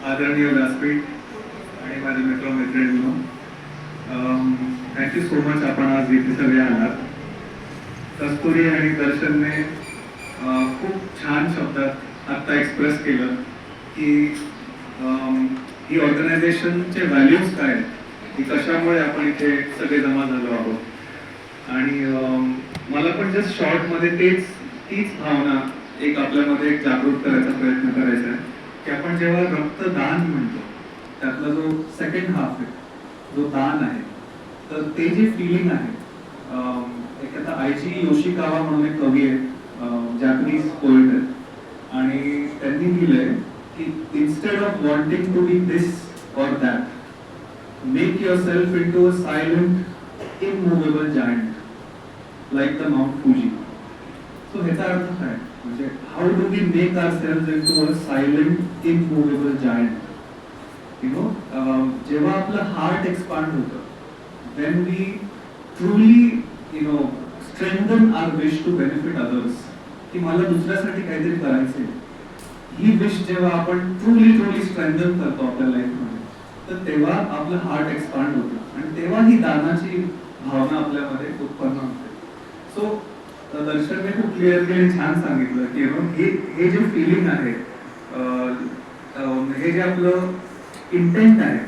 आदरणीय व्यासपीठ आणि माझे मित्र मैत्रिणींनो, थँक्यू सो मच आपण आज इथे सगळे आलात. कस्तुरी आणि दर्शनने खूप छान शब्दात आत्ता एक्सप्रेस केलं की ही ऑर्गनायझेशनचे व्हॅल्यूज काय आहेत, की कशामुळे आपण इथे सगळे जमा झालो आहोत. आणि मला पण जस्ट शॉर्टमध्ये तीच भावना एक आपल्यामध्ये एक जागृत करायचा प्रयत्न करायचा आहे की आपण जेव्हा रक्तदान म्हणतो त्यातला जो सेकंड हाफ आहे, जो दान आहे, तर ते जे फिलिंग आहे, एक आता आयची योशिकावा म्हणून एक कवी आहे, जॅपनीज पोएट आहे, आणि त्यांनी लिहिलंय की instead of wanting to be this or that, make yourself into a silent immovable giant like the mount Fuji. So ह्याचा अर्थ काय, म्हणजे how do we make ourselves into a silent immovable giant. You know, जेव्हा आपलं heart expand होतं, when we truly, you know, strengthen our wish to benefit others, की मला दुसऱ्यासाठी काहीतरी करायचंय, ही विश जेव्हा आपण ट्रूली स्ट्रेंथन करतो आपल्या लाईफमध्ये, तर तेव्हा आपलं हार्ट एक्सपांड होतं आणि तेव्हा ही दानाची भावना आपल्यामध्ये उत्पन्न होते. सो दर्शनने खूप क्लिअरली छान सांगितलं की हे जे फिलिंग आहे, हे जे आपलं इंटेंट आहे,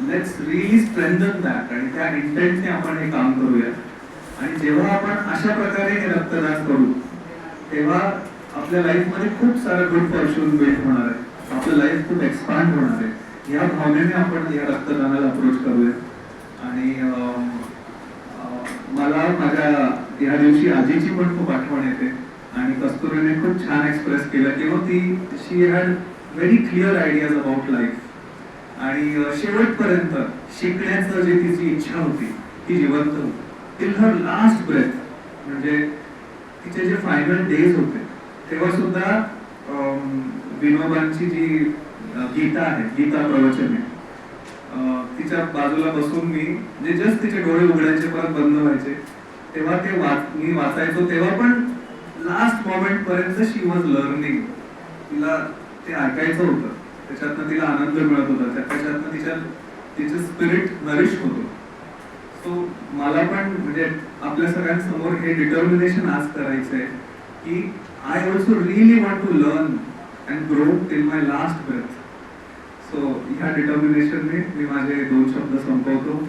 लेट्स रिअली स्ट्रेंथन दॅट, आणि त्या इंटेंटने आपण हे काम करूया. आणि जेव्हा आपण अशा प्रकारे हे रक्तदान करू तेव्हा आपल्या लाईफमध्ये खूप सारं गुड फॉर्च्यून बिल्ड होणार आहे, आपलं लाईफ खूप एक्सपांड होणार आहे. ह्या भावनेने आपण या रक्तदानाला अप्रोच करूया. आणि मला माझ्या या दिवशी आजीची पण खूप आठवण येते, आणि कस्तुरीने खूप छान एक्सप्रेस केलं की she had very clear ideas about life, आणि शेवटपर्यंत शिकण्याचं जी तिची इच्छा होती ती जिवंत होती. टिल हर लास्ट ब्रेथ, म्हणजे तिचे जे फायनल डेज होते तेव्हा सुद्धा विनोबांची जी गीता आहे, गीता प्रवचने, तिच्या बाजूला बसून मी जस्ट तिचे डोळे उघडायचे परत बंद व्हायचे तेव्हा मी वाचायचो, तेव्हा पण लास्ट मोमेंट पर्यंत शी वॉज लर्निंग. तिला ते ऐकायचं होतं, त्याच्यातनं तिला आनंद मिळत होता, त्याच्यातनं तिचं स्पिरिट नरिश होतं. सो मला पण म्हणजे आपल्या सगळ्यांसमोर हे डिटर्मिनेशन आज करायचंय की I also really want to learn and grow till my last breath. So ह्या डिटर्मिनेशनने मी माझे 2 शब्द संपवतो.